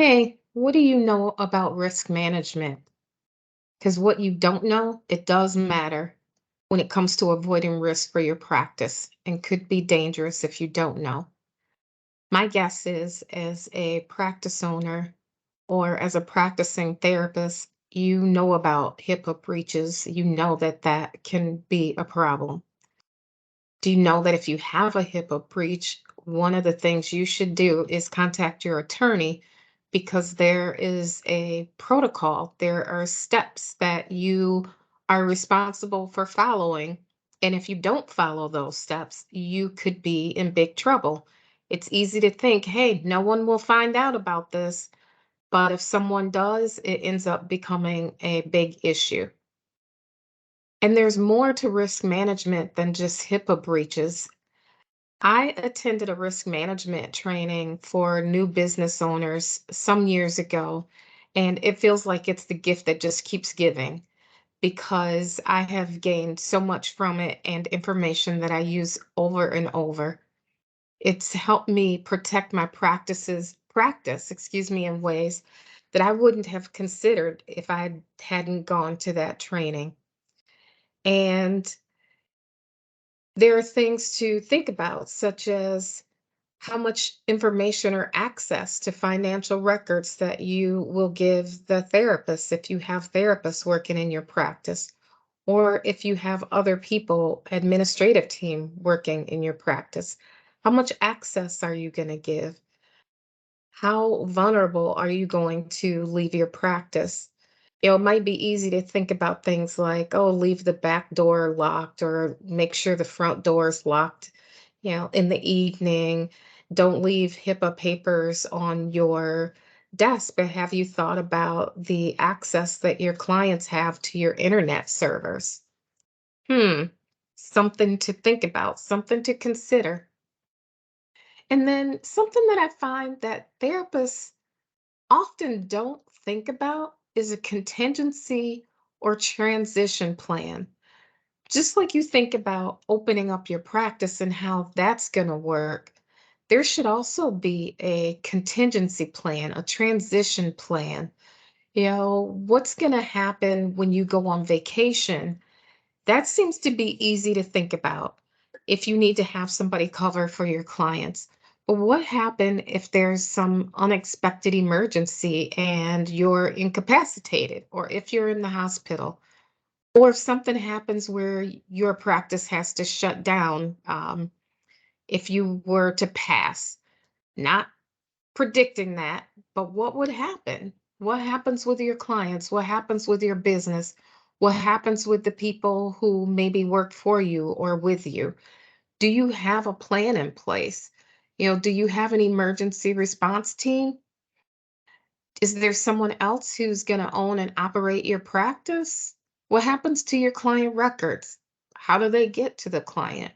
Hey, what do you know about risk management? Because what you don't know, it does matter when it comes to avoiding risk for your practice and could be dangerous if you don't know. My guess is, as a practice owner or as a practicing therapist, you know about HIPAA breaches. You know that that can be a problem. Do you know that if you have a HIPAA breach, one of the things you should do is contact your attorney because there is a protocol. There are steps that you are responsible for following. And if you don't follow those steps, you could be in big trouble. It's easy to think, hey, no one will find out about this. But if someone does, it ends up becoming a big issue. And there's more to risk management than just HIPAA breaches. I attended a risk management training for new business owners some years ago, and it feels like it's the gift that just keeps giving because I have gained so much from it and information that I use over and over. It's helped me protect my practice, in ways that I wouldn't have considered if I hadn't gone to that training. And there are things to think about, such as how much information or access to financial records that you will give the therapist if you have therapists working in your practice, or if you have other people, administrative team working in your practice. How much access are you going to give? How vulnerable are you going to leave your practice? It might be easy to think about things like, oh, leave the back door locked or make sure the front door is locked, in the evening. Don't leave HIPAA papers on your desk. But have you thought about the access that your clients have to your internet servers? Hmm, something to think about, something to consider. And then something that I find that therapists often don't think about is a contingency or transition plan. Just like you think about opening up your practice and how that's going to work, there should also be a contingency plan, a transition plan. What's going to happen when you go on vacation? That seems to be easy to think about if you need to have somebody cover for your clients. But what happens if there's some unexpected emergency and you're incapacitated, or if you're in the hospital, or if something happens where your practice has to shut down, if you were to pass? Not predicting that, but what would happen? What happens with your clients? What happens with your business? What happens with the people who maybe work for you or with you? Do you have a plan in place? Do you have an emergency response team? Is there someone else who's going to own and operate your practice? What happens to your client records? How do they get to the client?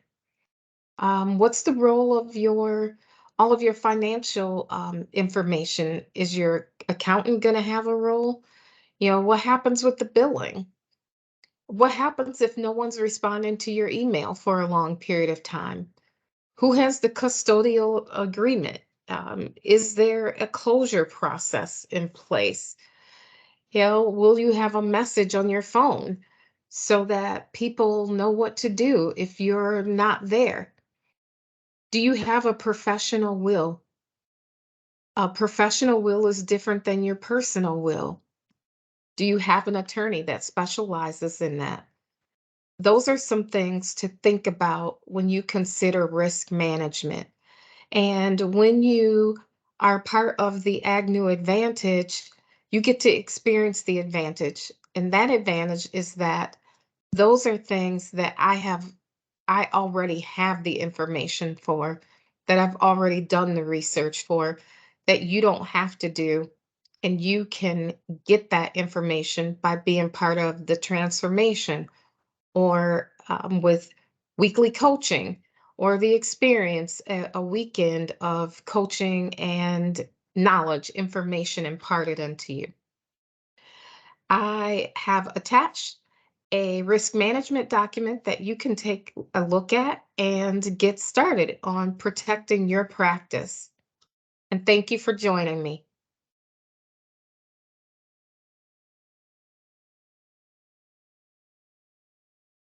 What's the role of your all of your financial information? Is your accountant going to have a role? What happens with the billing? What happens if no one's responding to your email for a long period of time? Who has the custodial agreement? Is there a closure process in place? Will you have a message on your phone so that people know what to do if you're not there? Do you have a professional will? A professional will is different than your personal will. Do you have an attorney that specializes in that? Those are some things to think about when you consider risk management. And when you are part of the Agnew advantage, you get to experience the advantage. And that advantage is that those are things that I already have the information for, that I've already done the research for, that you don't have to do. And you can get that information by being part of the transformation, or with weekly coaching, or the experience, a weekend of coaching and knowledge, information imparted unto you. I have attached a risk management document that you can take a look at and get started on protecting your practice. And thank you for joining me.